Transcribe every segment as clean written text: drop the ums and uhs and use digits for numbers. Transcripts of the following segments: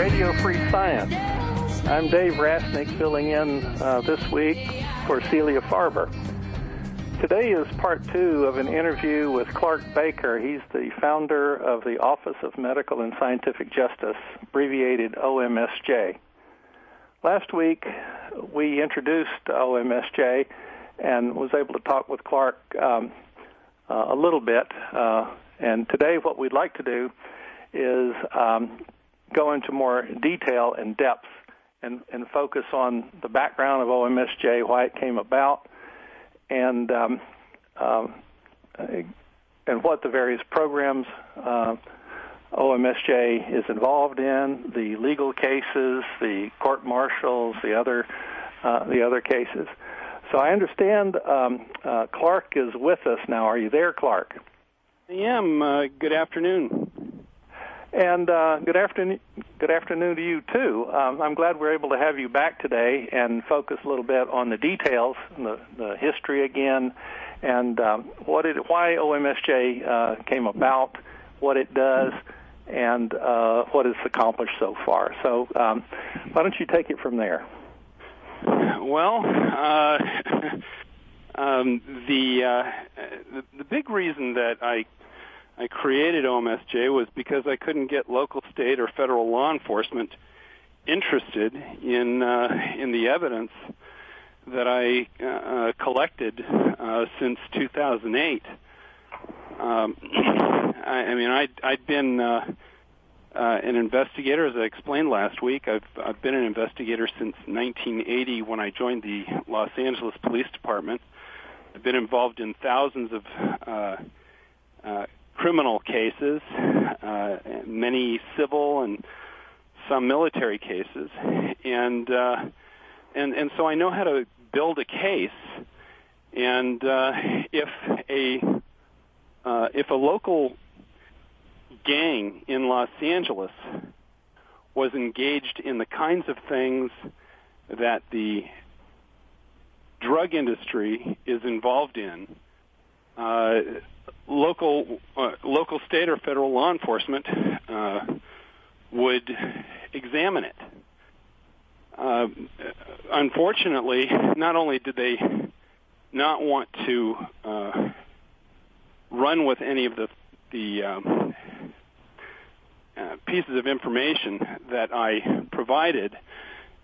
Radio Free Science. I'm Dave Rasnick, filling in this week for Celia Farber. Today is part 2 of an interview with Clark Baker. He's the founder of the Office of Medical and Scientific Justice, abbreviated OMSJ. Last week, we introduced OMSJ and was able to talk with Clark a little bit. And today what we'd like to do is go into more detail and depth and focus on the background of OMSJ, why it came about, and what the various programs OMSJ is involved in, the legal cases, the court martials, the other cases. So I understand Clark is with us now. Are you there, Clark? I am. Good afternoon. And good afternoon to you, too. I'm glad we're able to have you back today and focus a little bit on the details, the history again, and why OMSJ came about, what it does, and what it's accomplished so far. So why don't you take it from there? Well, the big reason that I created OMSJ was because I couldn't get local, state, or federal law enforcement interested in the evidence that I collected since 2008. I'd been an investigator, as I explained last week. I've been an investigator since 1980 when I joined the Los Angeles Police Department. I've been involved in thousands of criminal cases, many civil and some military cases, and so I know how to build a case. And if a local gang in Los Angeles was engaged in the kinds of things that the drug industry is involved in, local, state, or federal law enforcement would examine it. Unfortunately, not only did they not want to run with any of the pieces of information that I provided,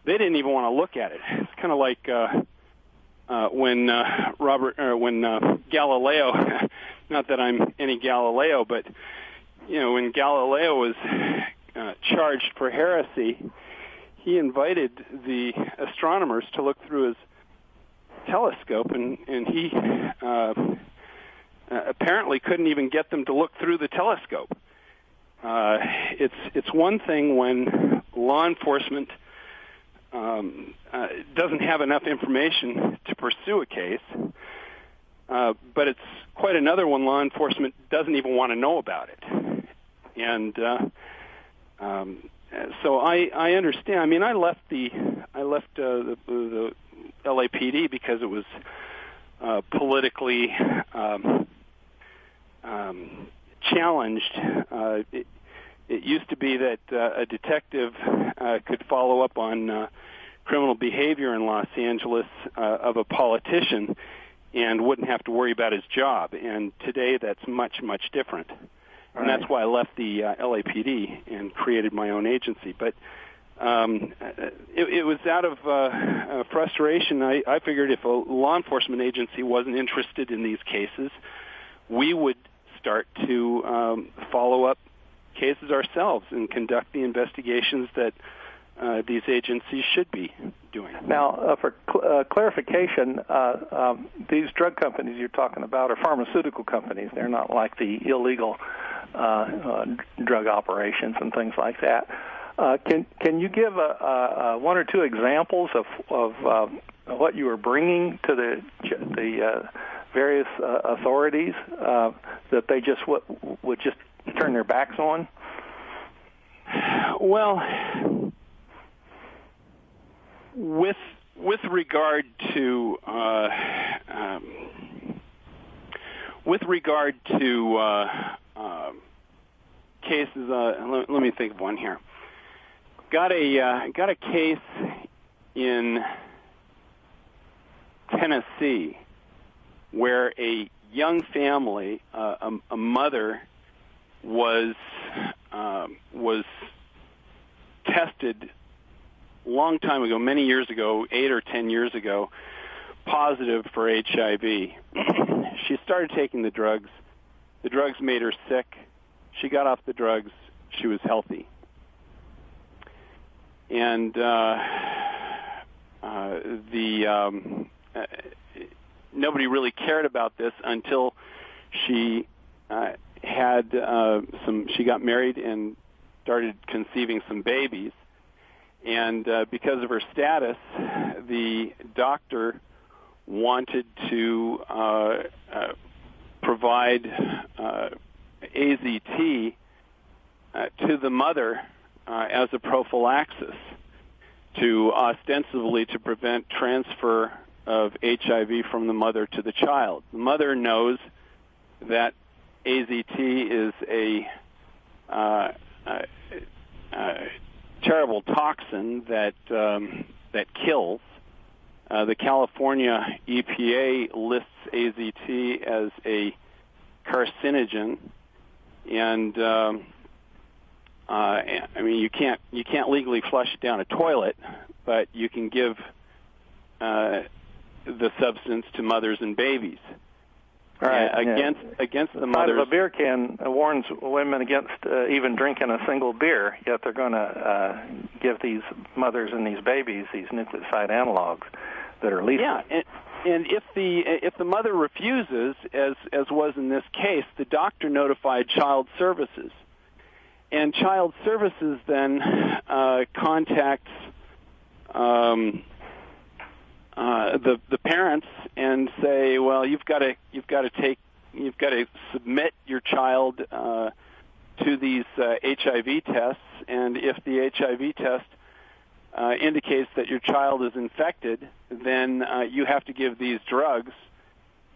they didn't even want to look at it. It's kind of like when Galileo, not that I'm any Galileo, but when Galileo was charged for heresy, he invited the astronomers to look through his telescope, and he apparently couldn't even get them to look through the telescope. It's one thing when law enforcement doesn't have enough information to pursue a case, but it's quite another when law enforcement doesn't even want to know about it. And so I understand. I mean, I left the LAPD because it was politically challenged. It used to be that a detective could follow up on criminal behavior in Los Angeles of a politician and wouldn't have to worry about his job. And today that's much, much different. And that's why I left the LAPD and created my own agency. But it was out of frustration. I figured if a law enforcement agency wasn't interested in these cases, we would start to follow up cases ourselves and conduct the investigations that these agencies should be doing. Now, for clarification, these drug companies you're talking about are pharmaceutical companies. They're not like the illegal drug operations and things like that. Can you give one or two examples of what you were bringing to the various authorities that they just would just turn their backs on? Well, with regard to cases, let me think of one here. got a case in Tennessee where a young family, a mother, was tested a long time ago, many years ago, 8 or 10 years ago, positive for HIV. She started taking the drugs. The drugs made her sick. She got off the drugs. She was healthy. And nobody really cared about this until she she got married and started conceiving some babies. And because of her status, the doctor wanted to provide AZT to the mother as a prophylaxis ostensibly to prevent transfer of HIV from the mother to the child. The mother knows that AZT is a terrible toxin that kills. The California EPA lists AZT as a carcinogen, and I mean you can't legally flush it down a toilet, but you can give the substance to mothers and babies. Right. Against the side mothers. of a beer can warns women against even drinking a single beer, yet they're going to give these mothers and these babies these nucleoside analogs that are lethal. Yeah, and if the mother refuses, as was in this case, the doctor notified Child Services, and Child Services then contacts the parents and say, well, you've got to submit your child to these HIV tests, and if the HIV test indicates that your child is infected, then you have to give these drugs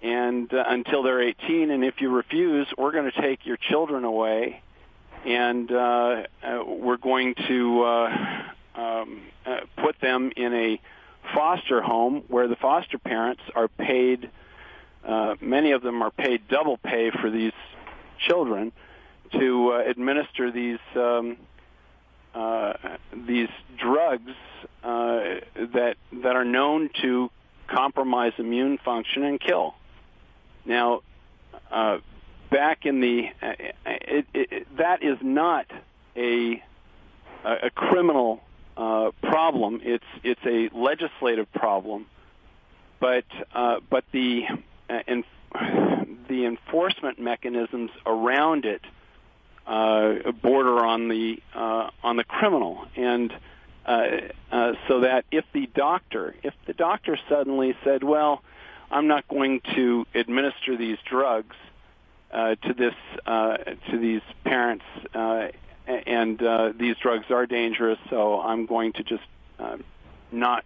and until they're 18, and if you refuse, we're going to take your children away, and we're going to put them in a foster home where the foster parents are paid, many of them are paid double pay for these children to administer these drugs that are known to compromise immune function and kill. Now, back in the that is not a criminal problem. It's a legislative problem, but the enforcement mechanisms around it border on the criminal, and so that if the doctor suddenly said, well, I'm not going to administer these drugs to these parents, and these drugs are dangerous, so I'm going to just not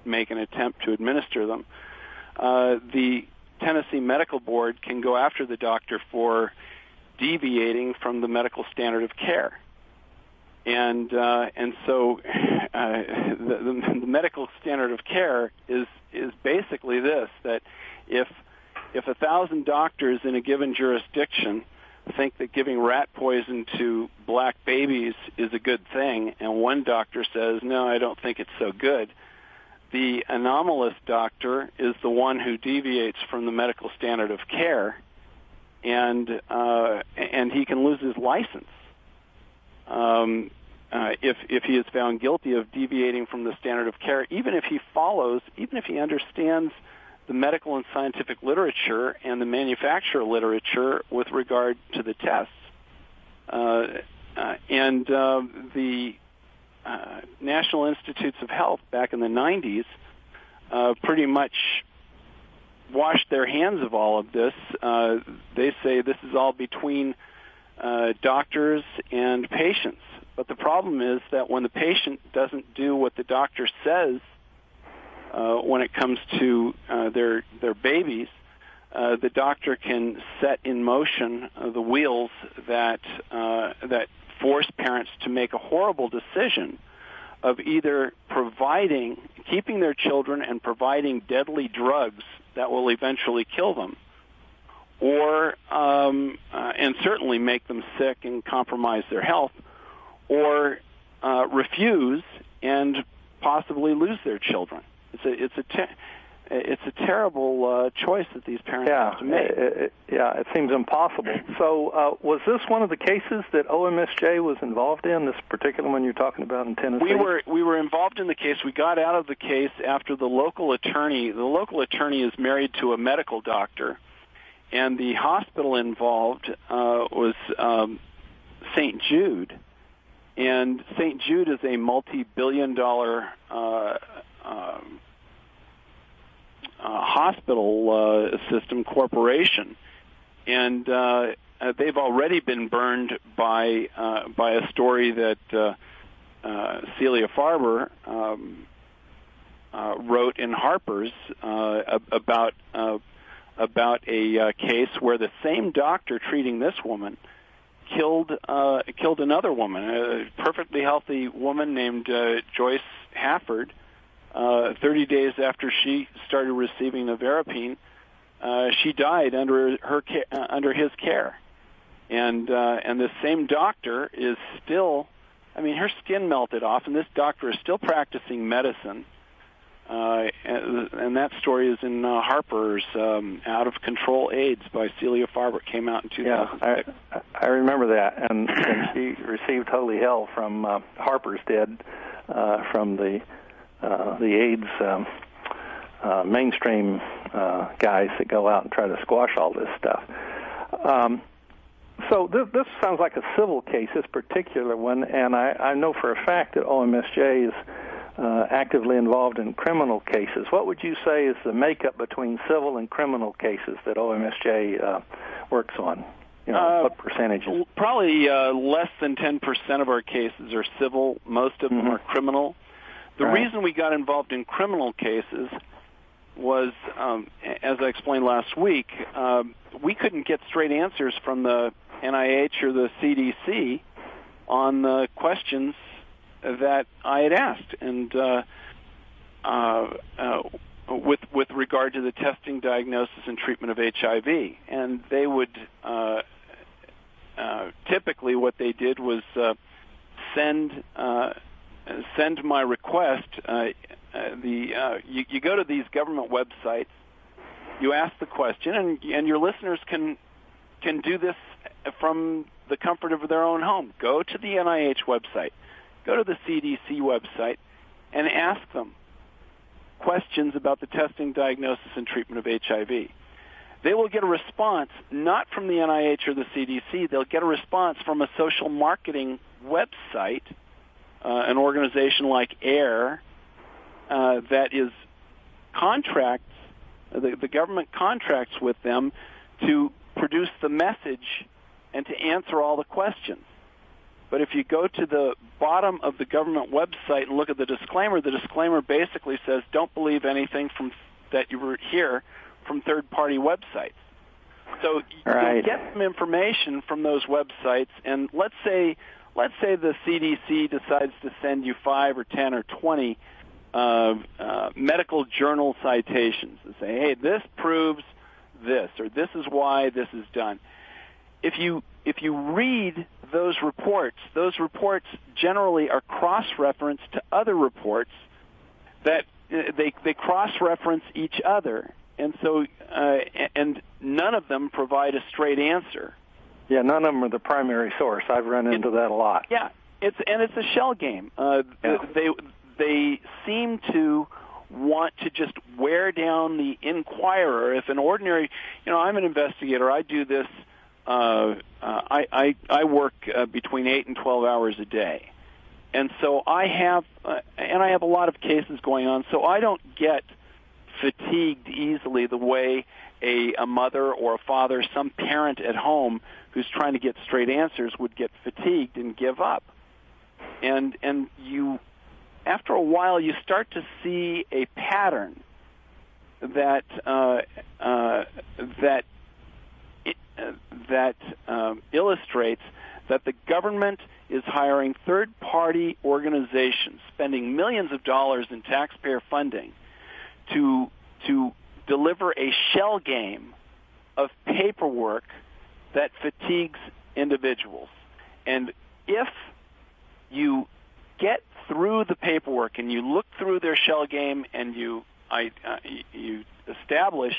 make an attempt to administer them, the Tennessee Medical Board can go after the doctor for deviating from the medical standard of care. And so the medical standard of care is basically this, that if 1,000 doctors in a given jurisdiction think that giving rat poison to black babies is a good thing, and one doctor says, no, I don't think it's so good, the anomalous doctor is the one who deviates from the medical standard of care, and he can lose his license if he is found guilty of deviating from the standard of care, even if he understands the medical and scientific literature and the manufacturer literature with regard to the tests. The National Institutes of Health back in the 90s pretty much washed their hands of all of this. They say this is all between doctors and patients. But the problem is that when the patient doesn't do what the doctor says when it comes to their babies, the doctor can set in motion the wheels that force parents to make a horrible decision of either keeping their children and providing deadly drugs that will eventually kill them, or and certainly make them sick and compromise their health, or refuse and possibly lose their children. It's a terrible choice that these parents have to make. It seems impossible. So was this one of the cases that OMSJ was involved in, this particular one you're talking about in Tennessee? We were involved in the case. We got out of the case after the local attorney is married to a medical doctor, and the hospital involved was St. Jude. And St. Jude is a multi-billion-dollar hospital system corporation, and they've already been burned by a story that Celia Farber wrote in Harper's about a case where the same doctor treating this woman killed another woman, a perfectly healthy woman named Joyce Hafford. 30 days after she started receiving Nevirapine, she died under his care, and this same doctor is still, her skin melted off, and this doctor is still practicing medicine, and that story is in Harper's Out of Control AIDS by Celia Farber. It came out in 2006. Yeah, I remember that, and she received holy hell from Harper's did from the AIDS mainstream guys that go out and try to squash all this stuff. So this sounds like a civil case, this particular one, and I know for a fact that OMSJ is actively involved in criminal cases. What would you say is the makeup between civil and criminal cases that OMSJ works on? What percentages? Probably less than 10% of our cases are civil. Most of them are criminal. The reason we got involved in criminal cases was, as I explained last week, we couldn't get straight answers from the NIH or the CDC on the questions that I had asked, and with regard to the testing, diagnosis, and treatment of HIV. And they would typically what they did was send my request. You go to these government websites, you ask the question, and your listeners can do this from the comfort of their own home. Go to the NIH website, go to the CDC website, and ask them questions about the testing, diagnosis, and treatment of HIV. They will get a response not from the NIH or the CDC. They'll get a response from a social marketing website, an organization like AIR, that is contracts, the government contracts with them to produce the message and to answer all the questions. But if you go to the bottom of the government website and look at the disclaimer basically says, don't believe anything that you hear from third-party websites. So you'll get some information from those websites, and let's say the CDC decides to send you 5 or 10 or 20 medical journal citations and say, hey, this proves this, or this is why this is done. If you read those reports generally are cross-referenced to other reports that they cross-reference each other, and so and none of them provide a straight answer. Yeah, none of them are the primary source. I've run into that a lot. Yeah, it's a shell game. They seem to want to just wear down the inquirer. If an ordinary, I'm an investigator. I do this. I work between 8 and 12 hours a day, and so I have a lot of cases going on. So I don't get fatigued easily the way a mother or a father, some parent at home who's trying to get straight answers would get fatigued and give up. And you, after a while, you start to see a pattern that illustrates that the government is hiring third-party organizations, spending millions of dollars in taxpayer funding to deliver a shell game of paperwork that fatigues individuals. And if you get through the paperwork and you look through their shell game and you establish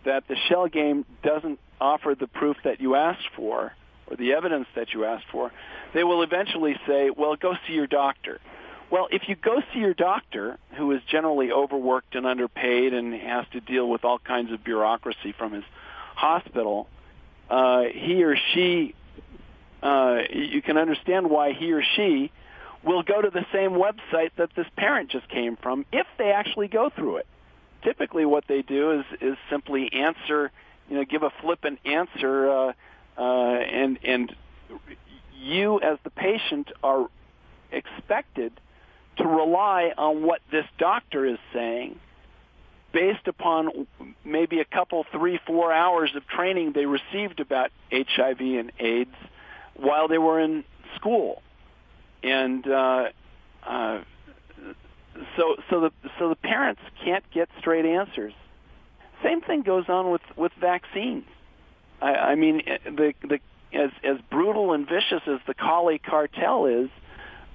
that the shell game doesn't offer the proof that you asked for or the evidence that you asked for, they will eventually say, well, go see your doctor. Well, if you go see your doctor, who is generally overworked and underpaid and has to deal with all kinds of bureaucracy from his hospital, he or she, you can understand why he or she will go to the same website that this parent just came from if they actually go through it. Typically what they do is simply answer, give a flippant answer, and you as the patient are expected to rely on what this doctor is saying based upon maybe a couple, 3-4 hours of training they received about HIV and AIDS while they were in school. And so the parents can't get straight answers. Same thing goes on with vaccines. I mean, as brutal and vicious as the Cali cartel is,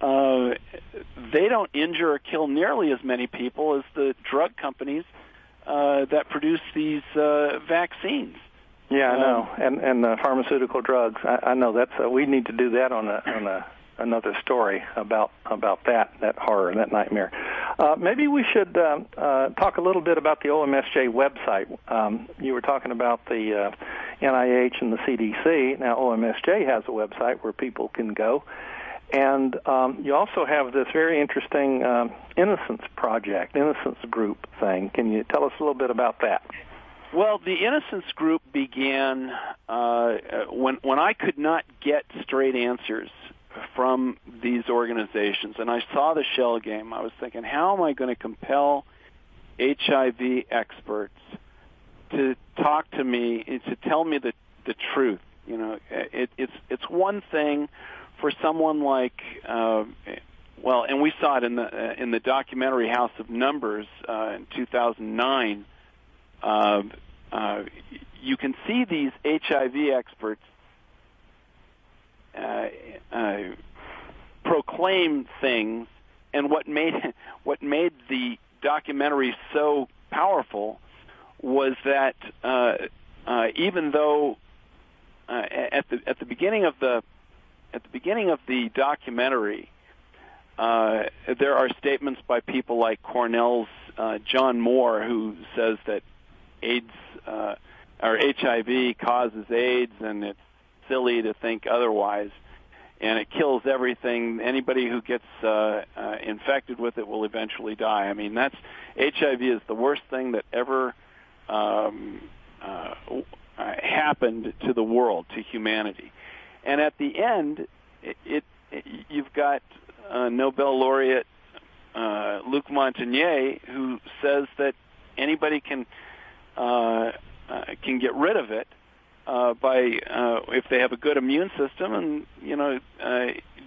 they don't injure or kill nearly as many people as the drug companies that produce these vaccines. Yeah, I know, and pharmaceutical drugs. I know that's we need to do that on another story about that horror, that nightmare. Maybe we should talk a little bit about the OMSJ website. You were talking about the NIH and the CDC. Now, OMSJ has a website where people can go. And you also have this very interesting Innocence Project, Innocence Group thing. Can you tell us a little bit about that? Well, the Innocence Group began when I could not get straight answers from these organizations, and I saw the shell game. I was thinking, how am I going to compel HIV experts to talk to me and to tell me the truth? It's one thing for someone like, and we saw it in the documentary House of Numbers in 2009. You can see these HIV experts proclaim things, and what made the documentary so powerful was that even though at the beginning of the documentary, there are statements by people like Cornell's John Moore, who says that AIDS or HIV causes AIDS, and it's silly to think otherwise, and it kills everything. Anybody who gets infected with it will eventually die. I mean, HIV is the worst thing that ever happened to the world, to humanity. And at the end, you've got Nobel laureate Luc Montagnier, who says that anybody can get rid of it by if they have a good immune system and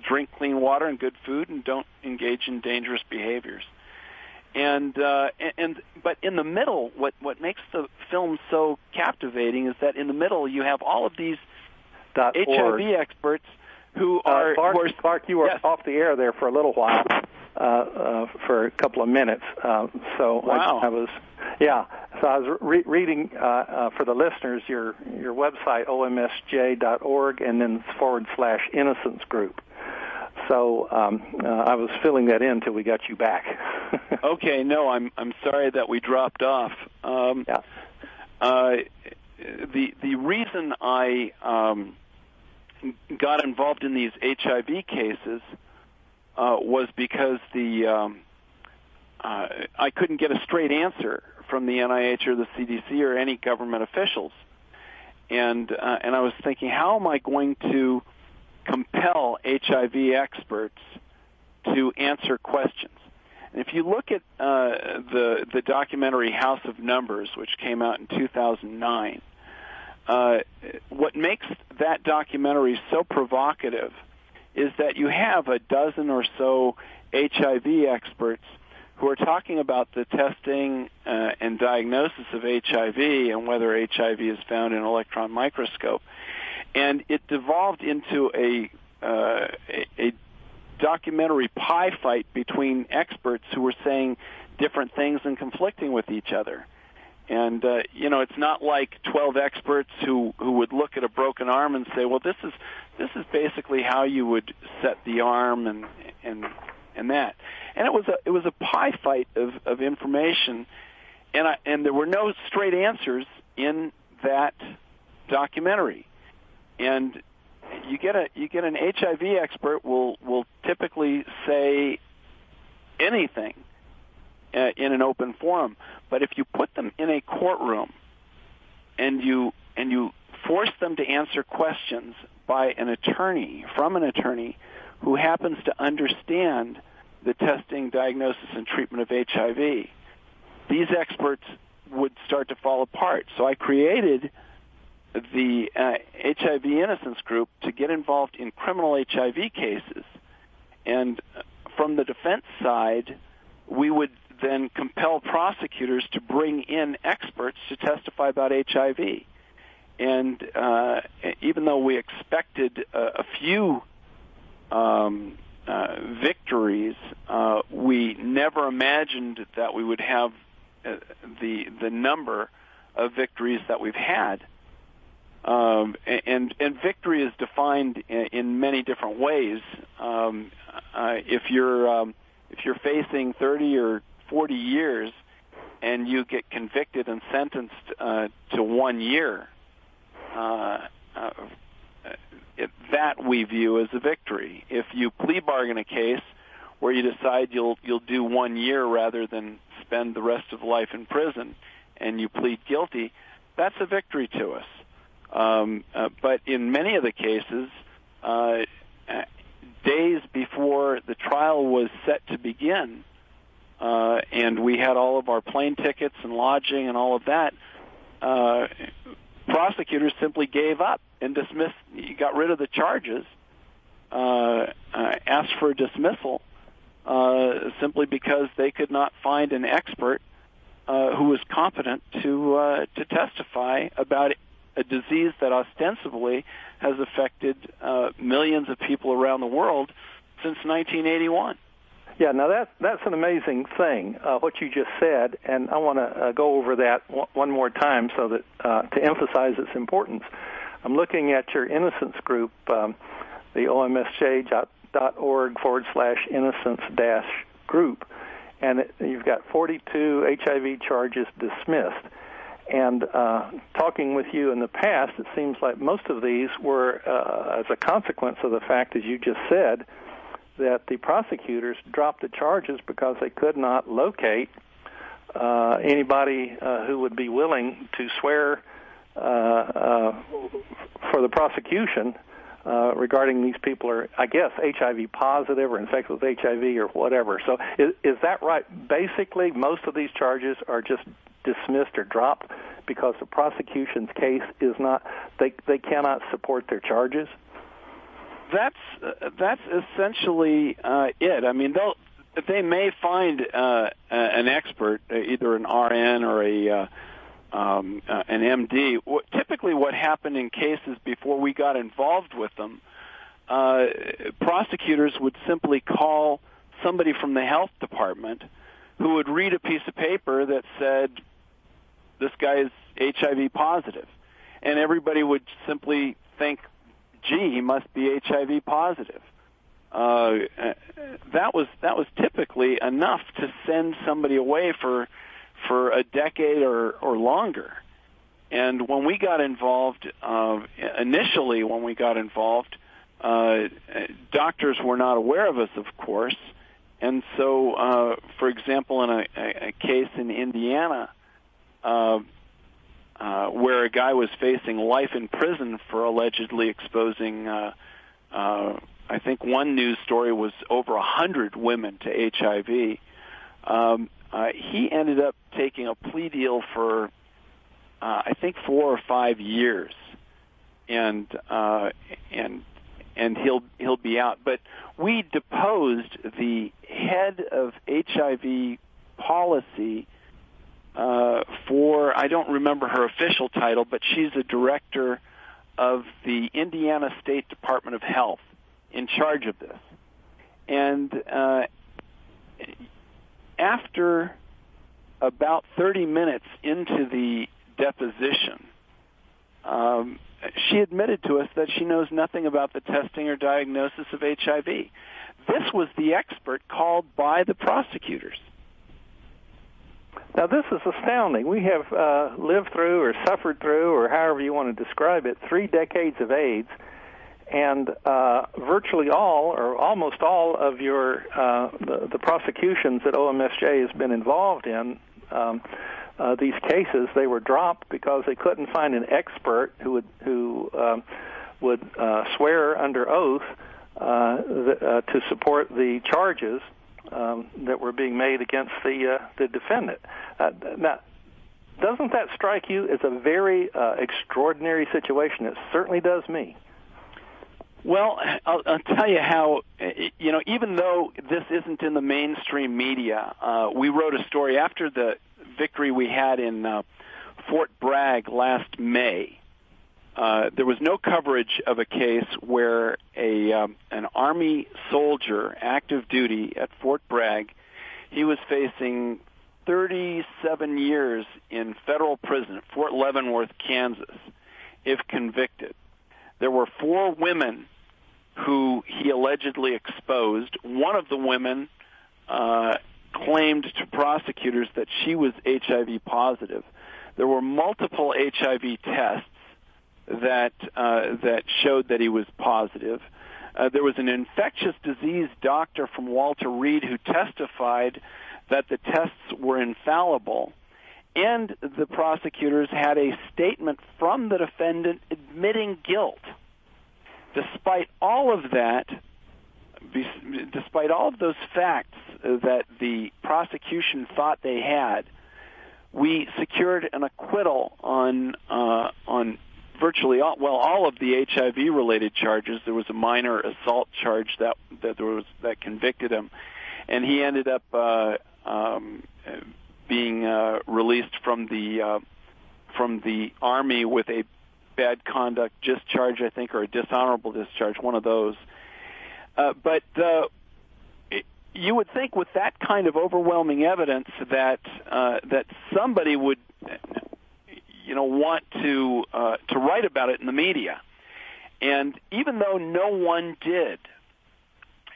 drink clean water and good food and don't engage in dangerous behaviors. But in the middle, what makes the film so captivating is that in the middle you have all of these HIV experts who are... Clark, you were off the air there for a little while, for a couple of minutes. Wow. I was reading for the listeners your website, omsj.org, and then /Innocence Group. So I was filling that in till we got you back. Okay, no, I'm sorry that we dropped off. The reason I got involved in these HIV cases was because I couldn't get a straight answer from the NIH or the CDC or any government officials, and I was thinking, how am I going to compel HIV experts to answer questions? And if you look at the documentary House of Numbers, which came out in 2009, what makes that documentary so provocative is that you have a dozen or so HIV experts who are talking about the testing and diagnosis of HIV and whether HIV is found in an electron microscope. And it devolved into a documentary pie fight between experts who were saying different things and conflicting with each other. And it's not like 12 experts who would look at a broken arm and say, well, this is basically how you would set the arm and that. And it was a pie fight of information, and there were no straight answers in that documentary. And you get an HIV expert will typically say anything in an open forum, but if you put them in a courtroom and you force them to answer questions by an attorney who happens to understand the testing, diagnosis, and treatment of HIV, these experts would start to fall apart. So I created the HIV Innocence Group to get involved in criminal HIV cases. And from the defense side, we would then compel prosecutors to bring in experts to testify about HIV. And even though we expected a few victories, we never imagined that we would have the number of victories that we've had. And victory is defined in many different ways. If you're facing 30 or 40 years and you get convicted and sentenced to 1 year, that we view as a victory. If you plea bargain a case where you decide you'll do 1 year rather than spend the rest of life in prison, and you plead guilty, that's a victory to us. But in many of the cases, days before the trial was set to begin, and we had all of our plane tickets and lodging and all of that, prosecutors simply gave up and dismissed, got rid of the charges, asked for a dismissal, simply because they could not find an expert who was competent to testify about a disease that ostensibly has affected millions of people around the world since 1981. Yeah, now that's an amazing thing, what you just said, and I want to go over that one more time so that to emphasize its importance. I'm looking at your Innocence Group, the omsj.org/innocence-group, and you've got 42 HIV charges dismissed. And talking with you in the past, it seems like most of these were as a consequence of the fact, as you just said, that the prosecutors dropped the charges because they could not locate anybody who would be willing to swear for the prosecution regarding these people are, I guess, HIV positive or infected with HIV or whatever. So is that right? Basically, most of these charges are just dismissed or dropped because the prosecution's case is not, they cannot support their charges? That's essentially it. I mean, they may find an expert, either an RN or an MD. Typically, what happened in cases before we got involved with them, prosecutors would simply call somebody from the health department who would read a piece of paper that said, "This guy's HIV positive," and everybody would simply think, gee, he must be HIV positive. That was typically enough to send somebody away for a decade or longer. And when we got involved, initially when we got involved, doctors were not aware of us, of course. And so, for example, in a case in Indiana, where a guy was facing life in prison for allegedly exposing, I think one news story was over 100 women to HIV. He ended up taking a plea deal for, I think, 4 or 5 years, and he'll be out. But we deposed the head of HIV policy for, I don't remember her official title, but she's a director of the Indiana State Department of Health in charge of this. And after about 30 minutes into the deposition, she admitted to us that she knows nothing about the testing or diagnosis of HIV. This was the expert called by the prosecutors. Now, this is astounding. We have lived through or suffered through, or however you want to describe it, 3 decades of AIDS, and virtually all or almost all of your the prosecutions that OMSJ has been involved in, these cases, they were dropped because they couldn't find an expert who would swear under oath to support the charges that were being made against the defendant. Now, doesn't that strike you as a very extraordinary situation? It certainly does me. Well, I'll tell you how, even though this isn't in the mainstream media, we wrote a story after the victory we had in Fort Bragg last May. There was no coverage of a case where an Army soldier, active duty at Fort Bragg, he was facing 37 years in federal prison at Fort Leavenworth, Kansas, if convicted. There were 4 women who he allegedly exposed. One of the women claimed to prosecutors that she was HIV positive. There were multiple HIV tests that showed that he was positive. There was an infectious disease doctor from Walter Reed who testified that the tests were infallible, and the prosecutors had a statement from the defendant admitting guilt. Despite all of that, despite all of those facts that the prosecution thought they had, we secured an acquittal on virtually all of the HIV-related charges. There was a minor assault charge that convicted him, and he ended up being released from the Army with a bad conduct discharge, I think, or a dishonorable discharge, one of those. But you would think with that kind of overwhelming evidence that somebody would, want to write about it in the media. And even though no one did,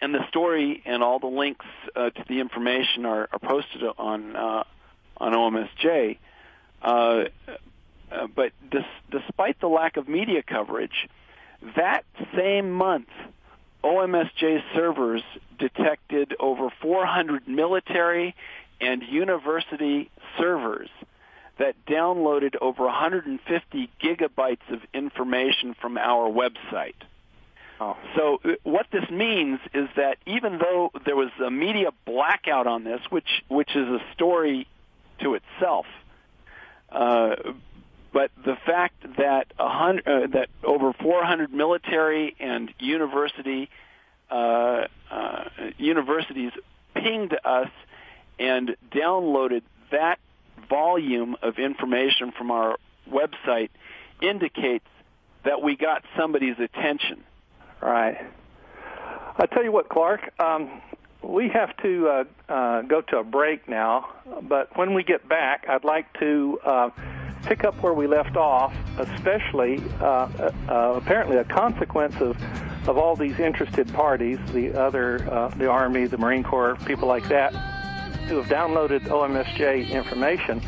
and the story and all the links to the information are posted on OMSJ, but despite the lack of media coverage, that same month, OMSJ servers detected over 400 military and university servers that downloaded over 150 gigabytes of information from our website. Oh. So what this means is that even though there was a media blackout on this, which is a story to itself, but the fact that that over 400 military and universities pinged us and downloaded that volume of information from our website indicates that we got somebody's attention. Right. I tell you what, Clark, we have to go to a break now, but when we get back, I'd like to pick up where we left off, especially apparently a consequence of all these interested parties, the Army, the Marine Corps, people like that, who have downloaded OMSJ information.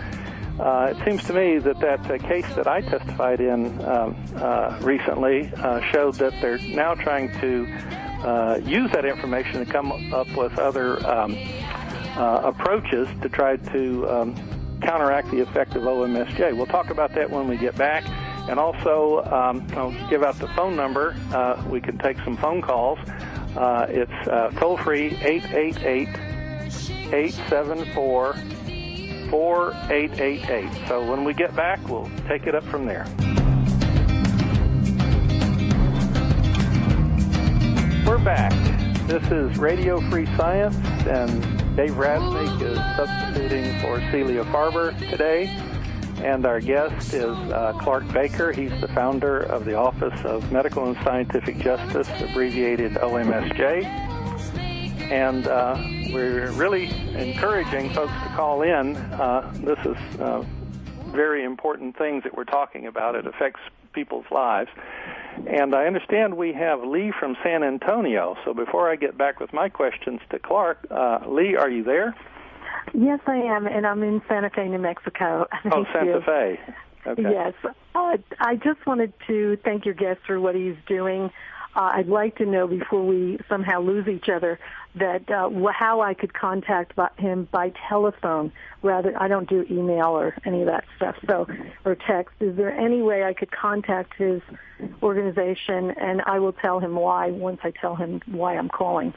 It seems to me that case that I testified in recently showed that they're now trying to use that information to come up with other approaches to try to counteract the effect of OMSJ. We'll talk about that when we get back. And also, I'll give out the phone number. We can take some phone calls. It's toll-free 888-874-4888. So when we get back, we'll take it up from there. We're back. This is Radio Free Science, and Dave Rasnick is substituting for Celia Farber today. And our guest is Clark Baker. He's the founder of the Office of Medical and Scientific Justice, abbreviated OMSJ. And we're really encouraging folks to call in. This is very important things that we're talking about. It affects people's lives. And I understand we have Lee from San Antonio. So before I get back with my questions to Clark, Lee, are you there? Yes, I am, and I'm in Santa Fe, New Mexico. Santa Fe. Okay. Yes. I just wanted to thank your guest for what he's doing. I'd like to know, before we somehow lose each other, that how I could contact him by telephone. Rather, I don't do email or any of that stuff, or text. Is there any way I could contact his organization, and I will tell him why once I tell him why I'm calling?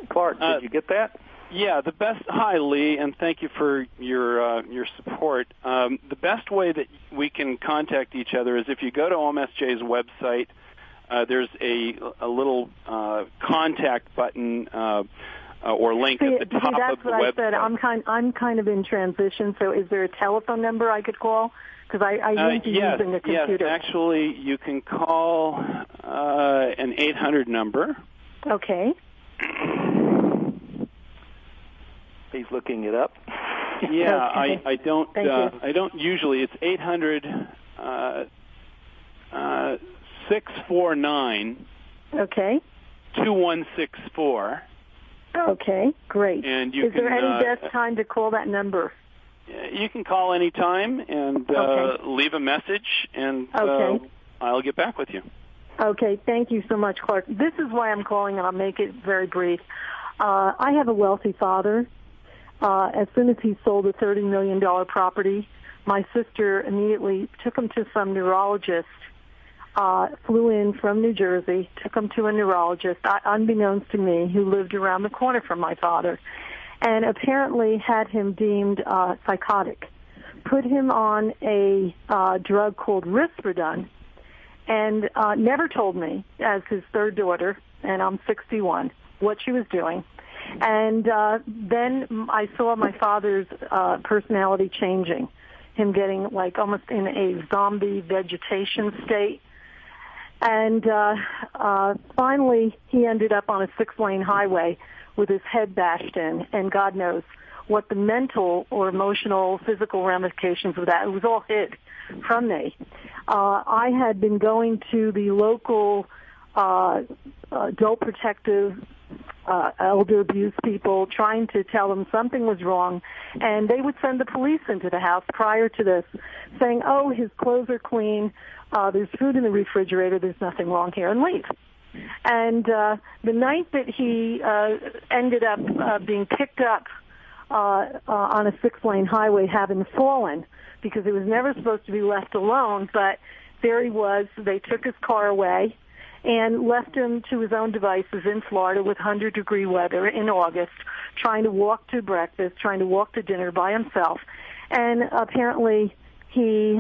Clark, did you get that? Yeah, the best. Hi, Lee, and thank you for your support. The best way that we can contact each other is if you go to OMSJ's website. There's a little contact button or link at the top of the website. That's what I said. I'm kind of in transition. So, is there a telephone number I could call? Because I need to using a computer. Yes, actually, you can call an 800 number. Okay. He's looking it up. Yeah, okay. I don't. I don't usually. It's 800. 649. Okay. 2164. Okay, great. And is there any best time to call that number? You can call any time and leave a message, and I'll get back with you. Okay, thank you so much, Clark. This is why I'm calling, and I'll make it very brief. I have a wealthy father. As soon as he sold a $30 million property, my sister immediately took him to some neurologist. Flew in from New Jersey, took him to a neurologist, unbeknownst to me, who lived around the corner from my father, and apparently had him deemed psychotic. Put him on a drug called Risperidone, and never told me, as his third daughter, and I'm 61, what she was doing. And then I saw my father's personality changing, him getting like almost in a zombie vegetation state. And finally, he ended up on a 6-lane highway with his head bashed in, and God knows what the mental or emotional, physical ramifications of that. It was all hid from me. I had been going to the local adult protective elder abuse people, trying to tell them something was wrong, and they would send the police into the house prior to this, saying, oh, his clothes are clean, there's food in the refrigerator, there's nothing wrong here, and leave. And the night that he ended up being picked up on a 6-lane highway, having fallen, because he was never supposed to be left alone, but there he was. They took his car away and left him to his own devices in Florida with 100-degree weather in August, trying to walk to breakfast, trying to walk to dinner by himself. And apparently he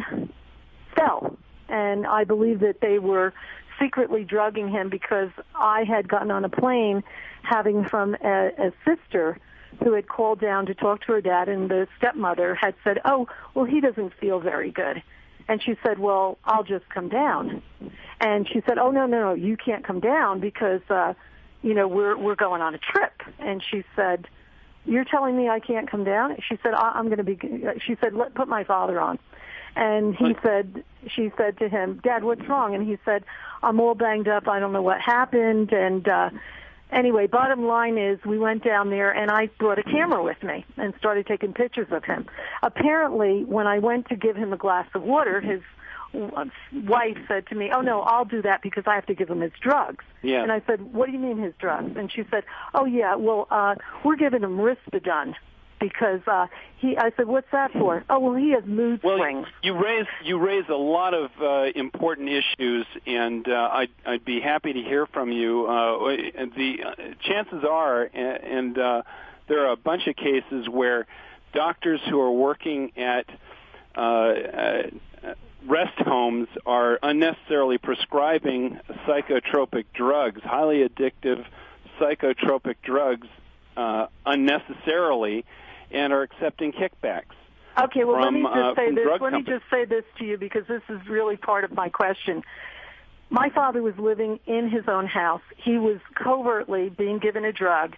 fell. And I believe that they were secretly drugging him because I had gotten on a plane having from a sister who had called down to talk to her dad, and the stepmother had said, oh, well, he doesn't feel very good. And she said, well, I'll just come down. And she said, oh, no, you can't come down because, we're going on a trip. And she said, you're telling me I can't come down? She said, she said, put my father on. And she said to him, Dad, what's wrong? And he said, I'm all banged up. I don't know what happened. And anyway, bottom line is we went down there, and I brought a camera with me and started taking pictures of him. Apparently, when I went to give him a glass of water, his wife said to me, oh, no, I'll do that because I have to give him his drugs. Yeah. And I said, what do you mean his drugs? And she said, oh, yeah, well, we're giving him Risperidone. Because I said, what's that for? Oh, well, he has mood swings. You raise a lot of important issues, and I'd be happy to hear from you. The chances are, and there are a bunch of cases where doctors who are working at rest homes are unnecessarily prescribing psychotropic drugs, highly addictive psychotropic drugs, unnecessarily, and are accepting kickbacks. Okay, well, let me just say this. Let me just say this to you, because this is really part of my question. My father was living in his own house. He was covertly being given a drug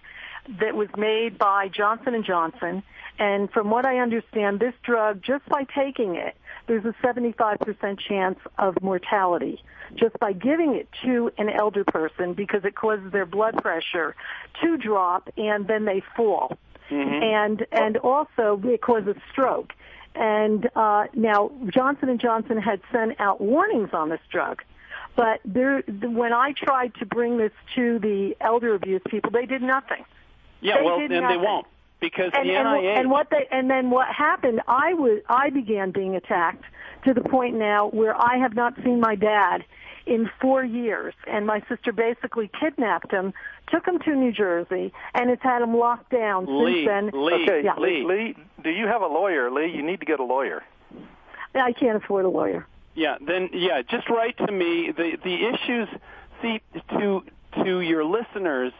that was made by Johnson & Johnson, and from what I understand, this drug, just by taking it, there's a 75% chance of mortality just by giving it to an elder person, because it causes their blood pressure to drop and then they fall. Mm-hmm. And also it causes stroke. And now Johnson & Johnson had sent out warnings on this drug. But when I tried to bring this to the elder abuse people, they did nothing. Yeah, they won't, because the NIH. And then what happened? I began being attacked to the point now where I have not seen my dad in 4 years, and my sister basically kidnapped him, took him to New Jersey, and it's had him locked down since then. Lee, do you have a lawyer? Lee, you need to get a lawyer. I can't afford a lawyer. Just write to me. The issues, to your listeners,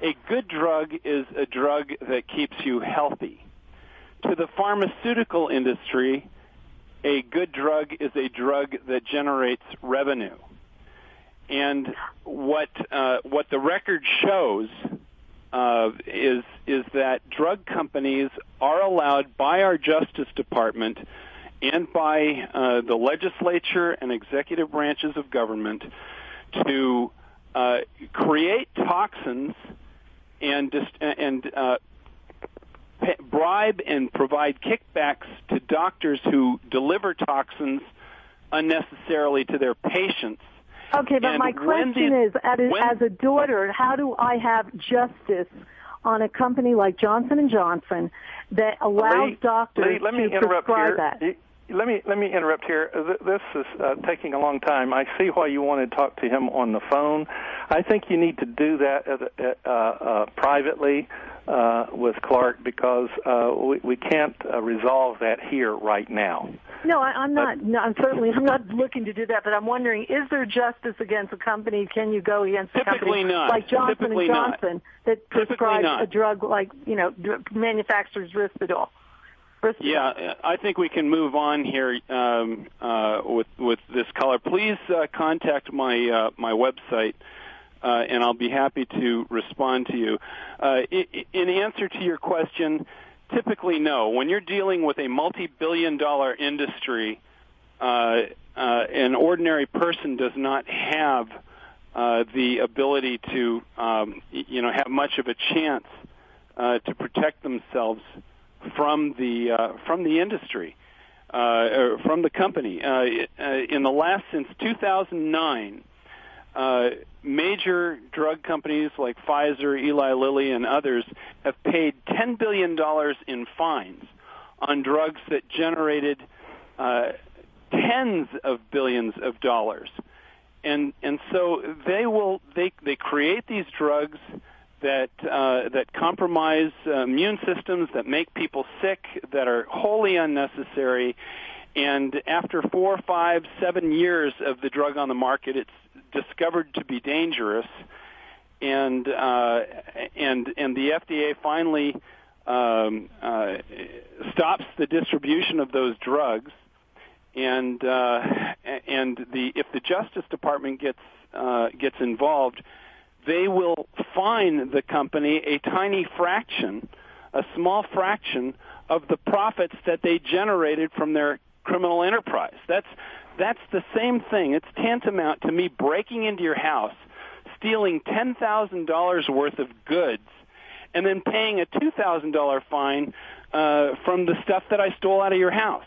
a good drug is a drug that keeps you healthy. To the pharmaceutical industry, a good drug is a drug that generates revenue. And what the record shows is that drug companies are allowed by our Justice Department and by the legislature and executive branches of government to create toxins and bribe and provide kickbacks to doctors who deliver toxins unnecessarily to their patients. Okay, but my question is, as a daughter, how do I have justice on a company like Johnson & Johnson that allows doctors to prescribe that? Let me interrupt here. This is taking a long time. I see why you want to talk to him on the phone. I think you need to do that privately with Clark, because we can't resolve that here right now. No, I'm not. No, I'm not looking to do that. But I'm wondering, is there justice against a company? Can you go against a company like Johnson & Johnson that prescribes a drug like manufacturers Risperdal? Yeah, I think we can move on here with this caller. Please contact my website, and I'll be happy to respond to you. In answer to your question, typically no. When you're dealing with a multi-billion-dollar industry, an ordinary person does not have the ability to have much of a chance to protect themselves from the industry, or from the company. Since 2009, major drug companies like Pfizer, Eli Lilly, and others have paid $10 billion in fines on drugs that generated tens of billions of dollars, and so they create these drugs that compromise immune systems, that make people sick, that are wholly unnecessary. And after 4, 5, 7 years of the drug on the market, it's discovered to be dangerous, and the FDA finally stops the distribution of those drugs. And if the Justice Department gets involved, they will fine the company a tiny fraction, a small fraction of the profits that they generated from their criminal enterprise. That's the same thing. It's tantamount to me breaking into your house, stealing $10,000 worth of goods, and then paying a $2,000 fine from the stuff that I stole out of your house.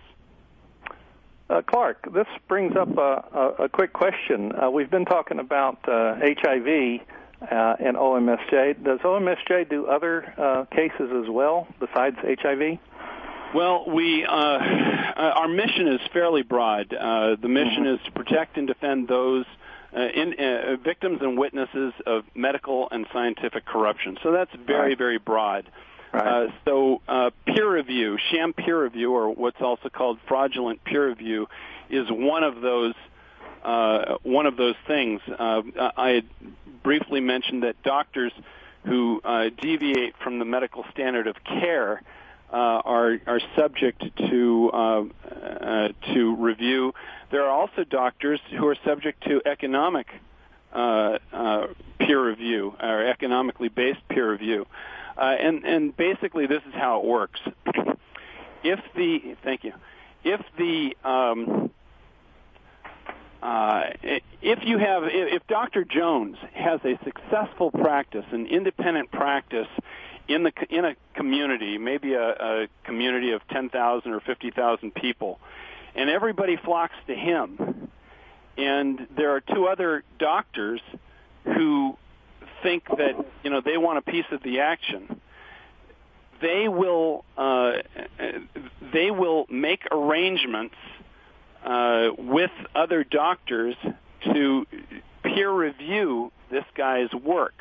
Clark, this brings up a quick question. We've been talking about HIV and OMSJ. Does OMSJ do other cases as well besides HIV? Well, our mission is fairly broad. The mission is to protect and defend those victims and witnesses of medical and scientific corruption. So that's very, very broad. Right. So peer review, sham peer review, or what's also called fraudulent peer review, is one of those things. I had briefly mentioned that doctors who deviate from the medical standard of care are subject to review. There are also doctors who are subject to economic peer review, or economically based peer review. And basically, this is how it works. If Dr. Jones has a successful practice, an independent practice in a community, maybe a community of 10,000 or 50,000 people, and everybody flocks to him, and there are two other doctors who think that they want a piece of the action, they will make arrangements with other doctors to peer review this guy's work.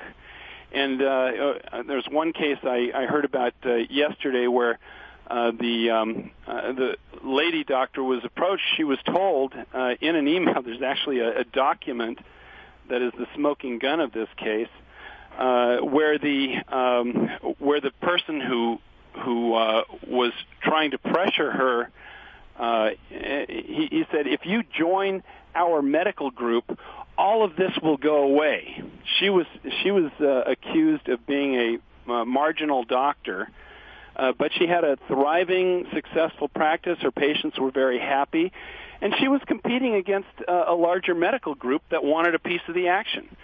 And there's one case I heard about yesterday where the lady doctor was approached. She was told in an email, there's actually a document that is the smoking gun of this case, where the person who was trying to pressure her, he said, if you join our medical group, all of this will go away. She was accused of being a marginal doctor, but she had a thriving, successful practice. Her patients were very happy, and she was competing against a larger medical group that wanted a piece of the action.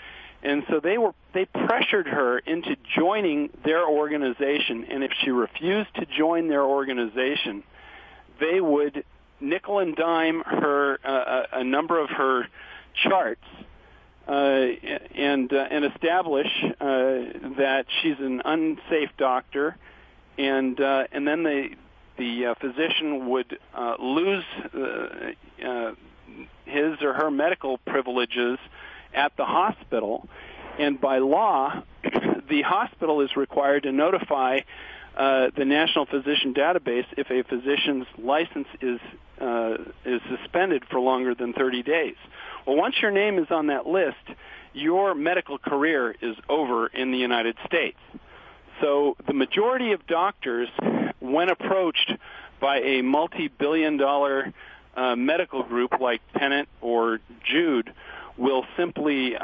And so they pressured her into joining their organization, and if she refused to join their organization, they would nickel and dime her a number of her charts and establish that she's an unsafe doctor, and then the physician would lose his or her medical privileges at the hospital, and by law, the hospital is required to notify the National Physician Database if a physician's license is suspended for longer than 30 days. Well, once your name is on that list, your medical career is over in the United States. So the majority of doctors, when approached by a multi-billion-dollar medical group like Pennant or Jude, will simply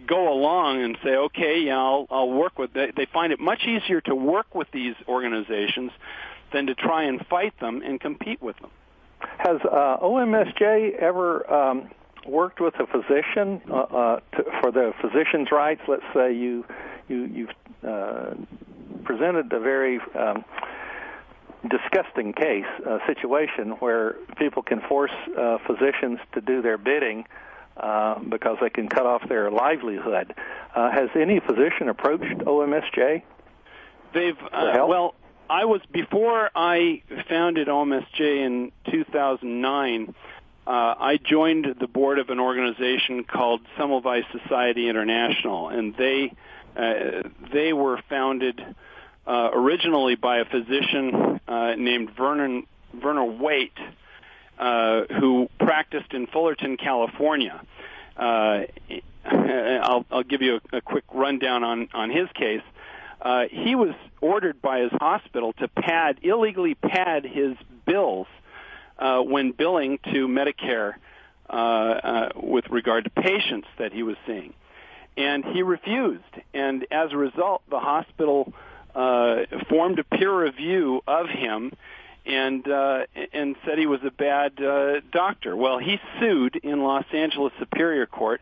go along and say, okay, yeah, I'll work with it. They find it much easier to work with these organizations than to try and fight them and compete with them. Has OMSJ ever worked with a physician for the physician's rights? Let's say you've presented a very disgusting case, a situation where people can force physicians to do their bidding because they can cut off their livelihood. Has any physician approached OMSJ? They've well, before I founded OMSJ in 2009. I joined the board of an organization called Semmelweis Society International, and they were founded originally by a physician named Werner Waite, who practiced in Fullerton, California. I'll give you a quick rundown on his case. He was ordered by his hospital to illegally pad his bills when billing to Medicare with regard to patients that he was seeing. And he refused. And as a result, the hospital formed a peer review of him and said he was a bad doctor. Well, he sued in Los Angeles Superior Court.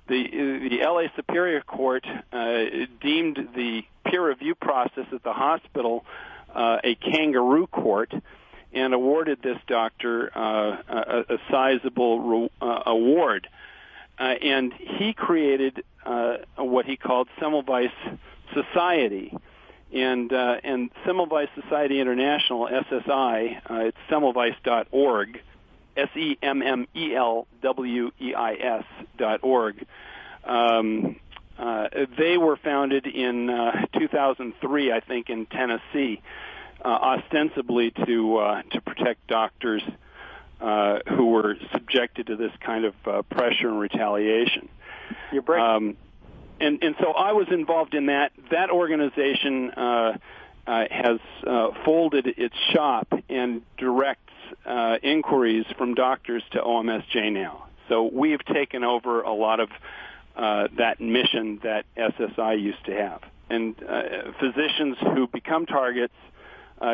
The LA Superior Court deemed the peer review process at the hospital a kangaroo court and awarded this doctor a sizable award. And he created what he called Semmelweis Society. And Semmelweis Society International, SSI, it's semmelweis.org, SEMMELWEIS.org. They were founded in 2003, I think, in Tennessee, ostensibly to protect doctors who were subjected to this kind of pressure and retaliation. You're breaking. And so I was involved in that. That organization has folded its shop and directs inquiries from doctors to OMSJ now. So we've taken over a lot of that mission that SSI used to have. And physicians who become targets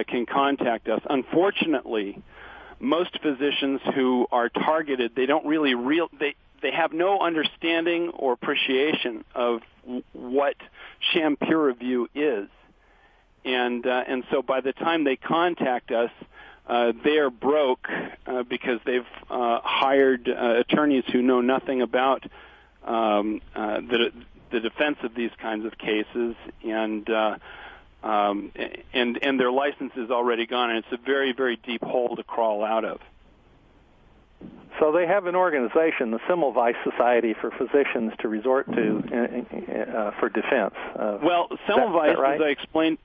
can contact us. Unfortunately, most physicians who are targeted, they don't really they have no understanding or appreciation of what sham peer review is. And so by the time they contact us, they are broke because they've hired attorneys who know nothing about the defense of these kinds of cases, and their license is already gone, and it's a very, very deep hole to crawl out of. So they have an organization, the Semmelweis Society for Physicians, to resort to for defense. Well, Semmelweis, right?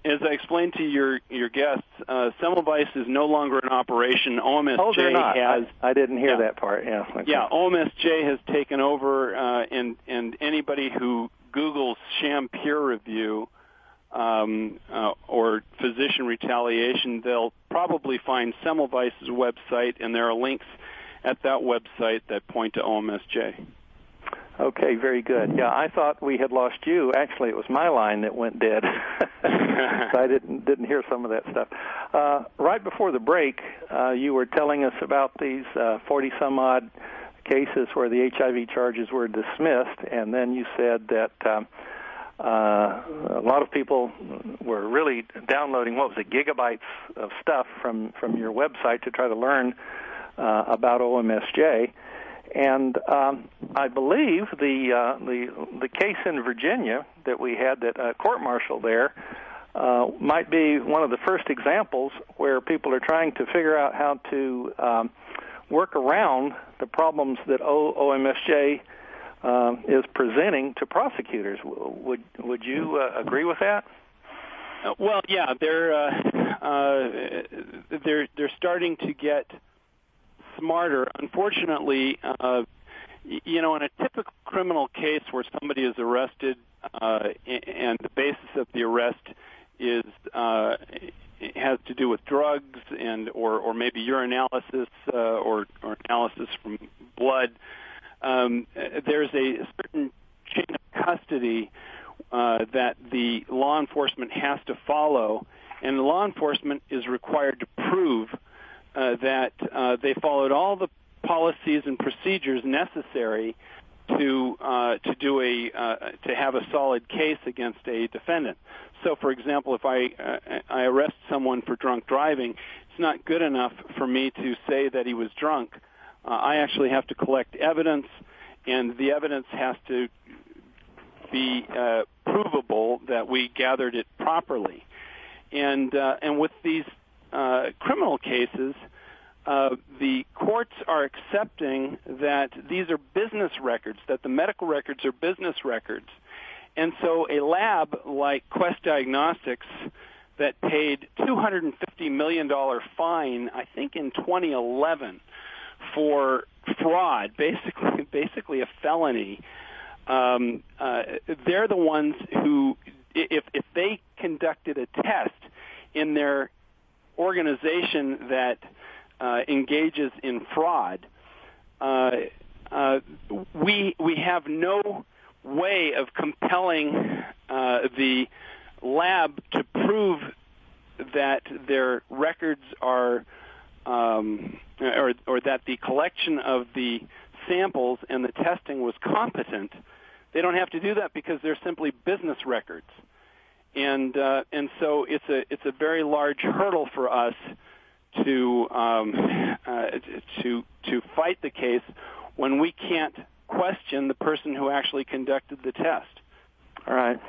as I explained to your guests, Semmelweis is no longer in operation. OMSJ they're not. has. I didn't hear that part. Yeah. Okay. Yeah, OMSJ has taken over, and anybody who Googles sham peer review or physician retaliation, they'll probably find Semmelweis's website, and there are links at that website that point to OMSJ. Okay, very good. Yeah, I thought we had lost you. Actually, it was my line that went dead. So I didn't hear some of that stuff. Right before the break, you were telling us about these 40-some-odd cases where the HIV charges were dismissed, and then you said that a lot of people were really downloading, gigabytes of stuff from your website to try to learn about OMSJ, and I believe the case in Virginia that we had, that court-martial there, might be one of the first examples where people are trying to figure out how to work around the problems that OMSJ is presenting to prosecutors. Would you agree with that? Well, yeah, they're starting to get smarter. Unfortunately, in a typical criminal case where somebody is arrested and the basis of the arrest is has to do with drugs or maybe urinalysis or analysis from blood, there's a certain chain of custody that the law enforcement has to follow, and the law enforcement is required to prove that they followed all the policies and procedures necessary to have a solid case against a defendant. So, for example, if I arrest someone for drunk driving, it's not good enough for me to say that he was drunk. I actually have to collect evidence, and the evidence has to be provable that we gathered it properly. And with these criminal cases, the courts are accepting that these are business records, that the medical records are business records. And so a lab like Quest Diagnostics that paid $250 million fine, I think in 2011, for fraud, basically a felony, they're the ones who, if they conducted a test in their organization that engages in fraud, we have no way of compelling the lab to prove that their records are or that the collection of the samples and the testing was competent. They don't have to do that because they're simply business records, and so it's a very large hurdle for us to fight the case when we can't question the person who actually conducted the test. All right.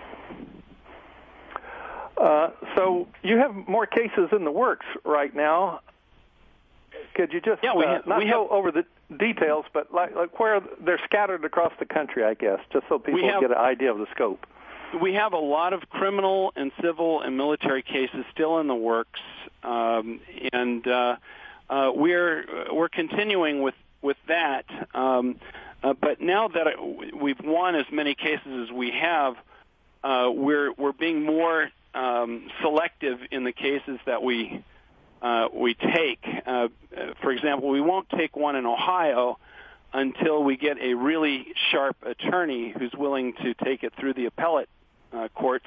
So you have more cases in the works right now. Could you just we have go over the details, but like where they're scattered across the country, I guess, just so people get an idea of the scope. We have a lot of criminal and civil and military cases still in the works, and we're continuing with that. But now that we've won as many cases as we have, we're being more selective in the cases that we take. For example, we won't take one in Ohio until we get a really sharp attorney who's willing to take it through the appellate courts,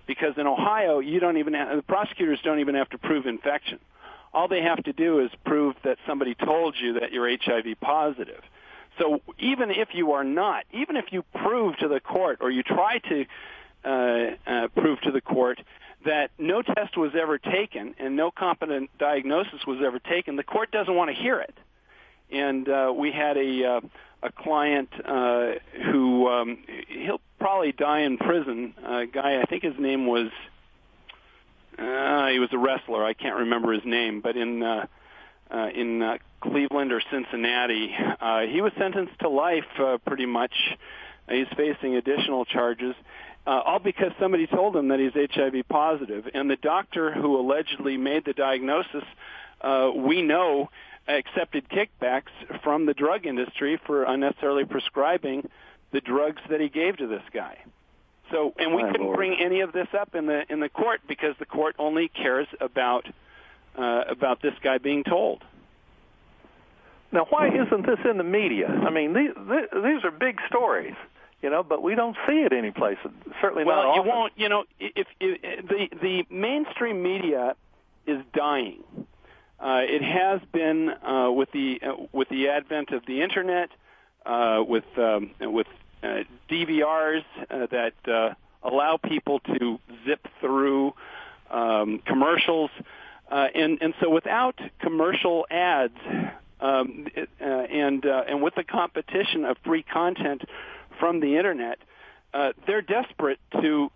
because in Ohio the prosecutors don't even have to prove infection. All they have to do is prove that somebody told you that you're HIV positive. So even if you are not, even if you prove to the court or you try to prove to the court that no test was ever taken and no competent diagnosis was ever taken, the court doesn't want to hear it. And we had a client who he'll probably die in prison. A guy, I think his name was he was a wrestler. I can't remember his name, but in Cleveland or Cincinnati, he was sentenced to life pretty much. He's facing additional charges. All because somebody told him that he's HIV positive. And the doctor who allegedly made the diagnosis, we know, accepted kickbacks from the drug industry for unnecessarily prescribing the drugs that he gave to this guy. So, and we couldn't bring any of this up in the court because the court only cares about this guy being told. Now, why isn't this in the media? I mean, these are big stories. But we don't see it anyplace. Certainly not often. Well, you won't. If the mainstream media is dying. It has been with the advent of the internet, with DVRs that allow people to zip through commercials, and so without commercial ads, and with the competition of free content from the internet, they're desperate to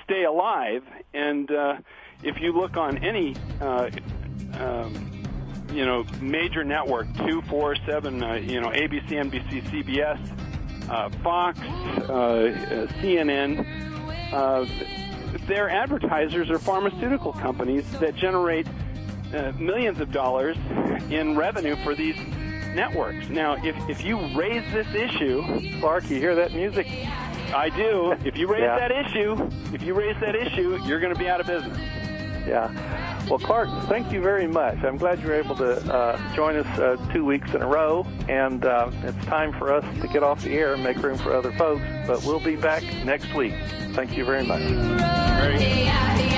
stay alive. And if you look on any major network, 2, 4, 7, ABC, NBC, CBS, Fox, CNN, their advertisers are pharmaceutical companies that generate millions of dollars in revenue for these networks. Now, if you raise this issue, Clark, you hear that music? I do. If you raise that issue, you're going to be out of business. Yeah. Well, Clark, thank you very much. I'm glad you were able to join us 2 weeks in a row, and it's time for us to get off the air and make room for other folks, but we'll be back next week. Thank you very much. Very good.